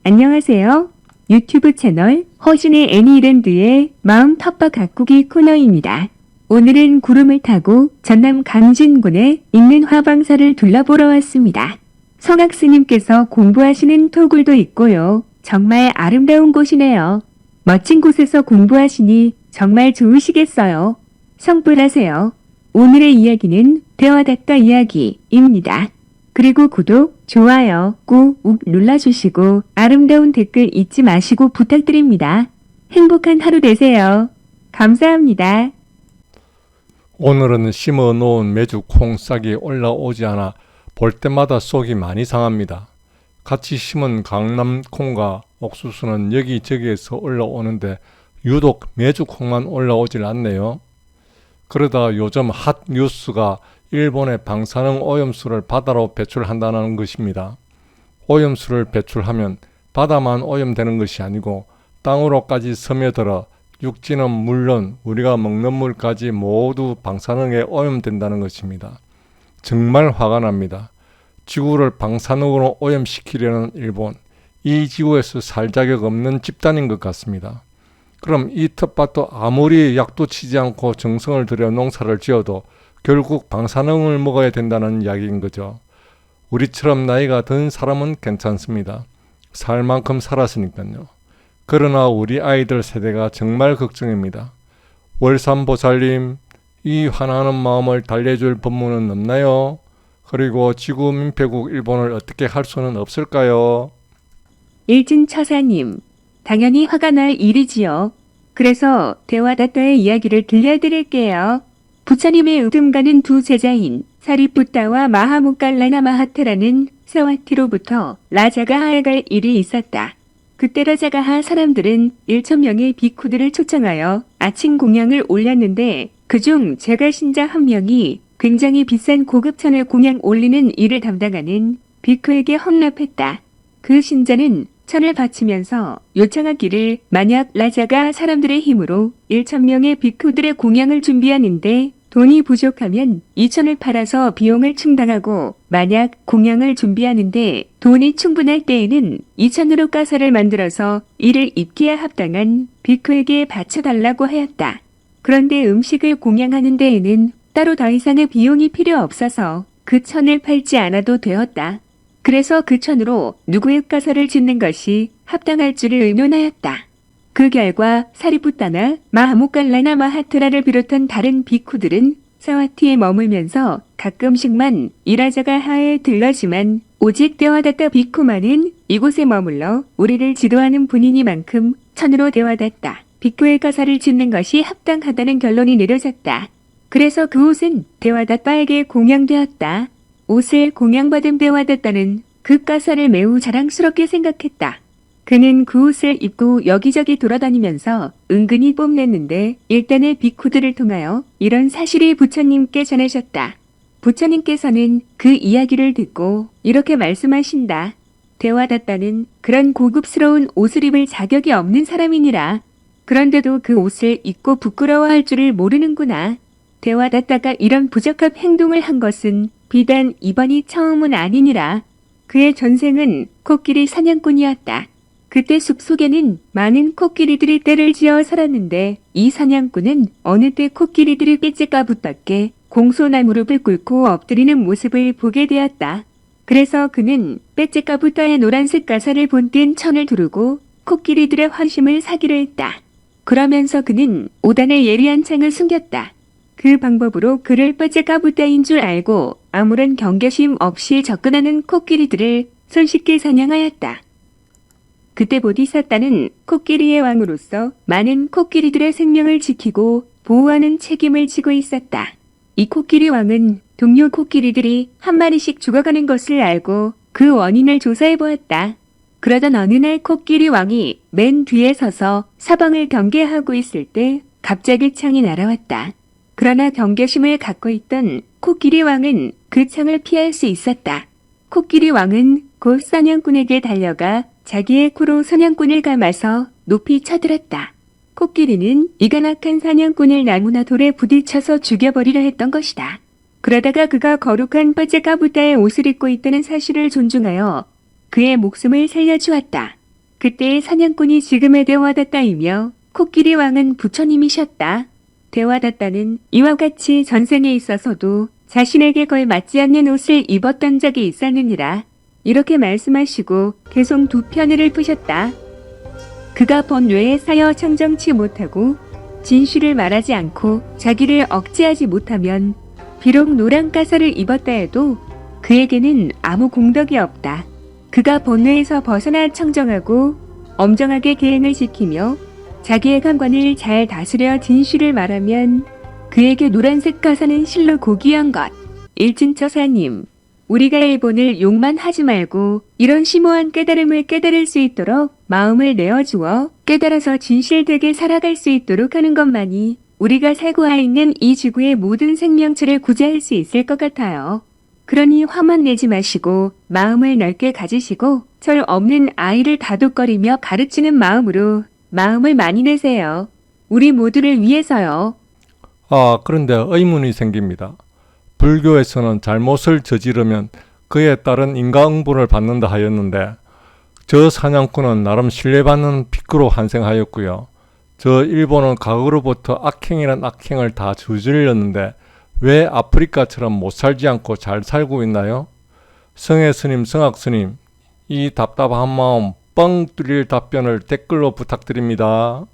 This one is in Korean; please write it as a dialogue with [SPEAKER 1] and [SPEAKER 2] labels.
[SPEAKER 1] 안녕하세요. 유튜브 채널 허신의 애니랜드의 마음 텃밭 가꾸기 코너입니다. 오늘은 구름을 타고 전남 강진군에 있는 화방사를 둘러보러 왔습니다. 성학스님께서 공부하시는 토굴도 있고요. 정말 아름다운 곳이네요. 멋진 곳에서 공부하시니 정말 좋으시겠어요. 성불하세요. 오늘의 이야기는 대화닷다 이야기입니다. 그리고 구독, 좋아요 꾹 눌러주시고 아름다운 댓글 잊지 마시고 부탁드립니다. 행복한 하루 되세요. 감사합니다.
[SPEAKER 2] 오늘은 심어 놓은 메주 콩싹이 올라오지 않아 볼 때마다 속이 많이 상합니다. 같이 심은 강남콩과 옥수수는 여기저기에서 올라오는데 유독 메주콩만 올라오질 않네요. 그러다 요즘 핫 뉴스가 일본의 방사능 오염수를 바다로 배출한다는 것입니다. 오염수를 배출하면 바다만 오염되는 것이 아니고 땅으로까지 스며들어 육지는 물론 우리가 먹는 물까지 모두 방사능에 오염된다는 것입니다. 정말 화가 납니다. 지구를 방사능으로 오염시키려는 일본, 이 지구에서 살 자격 없는 집단인 것 같습니다. 그럼 이 텃밭도 아무리 약도 치지 않고 정성을 들여 농사를 지어도 결국 방사능을 먹어야 된다는 이야기인 거죠. 우리처럼 나이가 든 사람은 괜찮습니다. 살 만큼 살았으니까요. 그러나 우리 아이들 세대가 정말 걱정입니다. 월삼보살님, 이 화나는 마음을 달래줄 법문은 없나요? 그리고 지구 민폐국 일본을 어떻게 할 수는 없을까요?
[SPEAKER 1] 일진처사님, 당연히 화가 날 일이지요. 그래서 대화닷다의 이야기를 들려드릴게요. 부처님의 의tum가는 두 제자인 사리푸타와 마하모칼라나 마하테라는 사와티로부터 라자가하에 갈 일이 있었다. 그때 라자가하 사람들은 1,000명의 비쿠들을 초청하여 아침 공양을 올렸는데 그중 제가 신자 한 명이 굉장히 비싼 고급천을 공양 올리는 일을 담당하는 비쿠에게 헌납했다. 그 신자는 천을 바치면서 요청하기를 만약 라자가 사람들의 힘으로 1,000명의 비쿠들의 공양을 준비하는데 돈이 부족하면 2천을 팔아서 비용을 충당하고 만약 공양을 준비하는데 돈이 충분할 때에는 2천으로 가사를 만들어서 이를 입기에 합당한 비쿠에게 바쳐달라고 하였다. 그런데 음식을 공양하는 데에는 따로 더 이상의 비용이 필요 없어서 그 천을 팔지 않아도 되었다. 그래서 그 천으로 누구의 가사를 짓는 것이 합당할 줄을 의논하였다. 그 결과 사리푸타나 마하모칼라나 마하테라를 비롯한 다른 비쿠들은 사와티에 머물면서 가끔씩만 이라자가하에 들러지만 오직 대화닷다 비쿠만은 이곳에 머물러 우리를 지도하는 분이니만큼 천으로 대화닷다 비쿠의 가사를 짓는 것이 합당하다는 결론이 내려졌다. 그래서 그 옷은 대화닷다에게 공양되었다. 옷을 공양받은 대화닷다는 그 가사를 매우 자랑스럽게 생각했다. 그는 그 옷을 입고 여기저기 돌아다니면서 은근히 뽐냈는데 일단의 비쿠들을 통하여 이런 사실이 부처님께 전해졌다. 부처님께서는 그 이야기를 듣고 이렇게 말씀하신다. 대화닷다는 그런 고급스러운 옷을 입을 자격이 없는 사람이니라. 그런데도 그 옷을 입고 부끄러워할 줄을 모르는구나. 대화닷다가 이런 부적합 행동을 한 것은 비단 이번이 처음은 아니니라. 그의 전생은 코끼리 사냥꾼이었다. 그때 숲속에는 많은 코끼리들이 떼를 지어 살았는데 이 사냥꾼은 어느 때 코끼리들이 삐째까붙밖에 공손한 무릎을 꿇고 엎드리는 모습을 보게 되었다. 그래서 그는 삐째까붙다의 노란색 가사를 본뜬 천을 두르고 코끼리들의 환심을 사기로 했다. 그러면서 그는 오단에 예리한 창을 숨겼다. 그 방법으로 그를 삐째까붙다인 줄 알고 아무런 경계심 없이 접근하는 코끼리들을 손쉽게 사냥하였다. 그때 보디사타는 코끼리의 왕으로서 많은 코끼리들의 생명을 지키고 보호하는 책임을 지고 있었다. 이 코끼리 왕은 동료 코끼리들이 한 마리씩 죽어가는 것을 알고 그 원인을 조사해 보았다. 그러던 어느 날 코끼리 왕이 맨 뒤에 서서 사방을 경계하고 있을 때 갑자기 창이 날아왔다. 그러나 경계심을 갖고 있던 코끼리 왕은 그 창을 피할 수 있었다. 코끼리 왕은 곧 사냥꾼에게 달려가 자기의 코로 사냥꾼을 감아서 높이 쳐들었다. 코끼리는 이가 낙한 사냥꾼을 나무나 돌에 부딪혀서 죽여버리려 했던 것이다. 그러다가 그가 거룩한 빠제카부타의 옷을 입고 있다는 사실을 존중하여 그의 목숨을 살려주었다. 그때의 사냥꾼이 지금의 대화다따이며 코끼리 왕은 부처님이셨다. 대화다따는 이와 같이 전생에 있어서도 자신에게 거의 맞지 않는 옷을 입었던 적이 있었느니라. 이렇게 말씀하시고 계속 두 편을 푸셨다. 그가 번뇌에 쌓여 청정치 못하고 진실을 말하지 않고 자기를 억제하지 못하면 비록 노란 가사를 입었다 해도 그에게는 아무 공덕이 없다. 그가 번뇌에서 벗어나 청정하고 엄정하게 계행을 지키며 자기의 감관을 잘 다스려 진실을 말하면 그에게 노란색 가사는 실로 고귀한 것. 일진처사님, 우리가 일본을 욕만 하지 말고 이런 심오한 깨달음을 깨달을 수 있도록 마음을 내어주어 깨달아서 진실되게 살아갈 수 있도록 하는 것만이 우리가 살고 있는 이 지구의 모든 생명체를 구제할 수 있을 것 같아요. 그러니 화만 내지 마시고 마음을 넓게 가지시고 철 없는 아이를 다독거리며 가르치는 마음으로 마음을 많이 내세요. 우리 모두를 위해서요.
[SPEAKER 2] 그런데 의문이 생깁니다. 불교에서는 잘못을 저지르면 그에 따른 인과응보를 받는다 하였는데 저 사냥꾼은 나름 신뢰받는 ภิ크로 환생하였고요. 저 일본은 과거로부터 악행이란 악행을 다 저질렀는데 왜 아프리카처럼 못 살지 않고 잘 살고 있나요? 성혜 스님, 성학 스님, 이 답답한 마음 뻥 뚫릴 답변을 댓글로 부탁드립니다.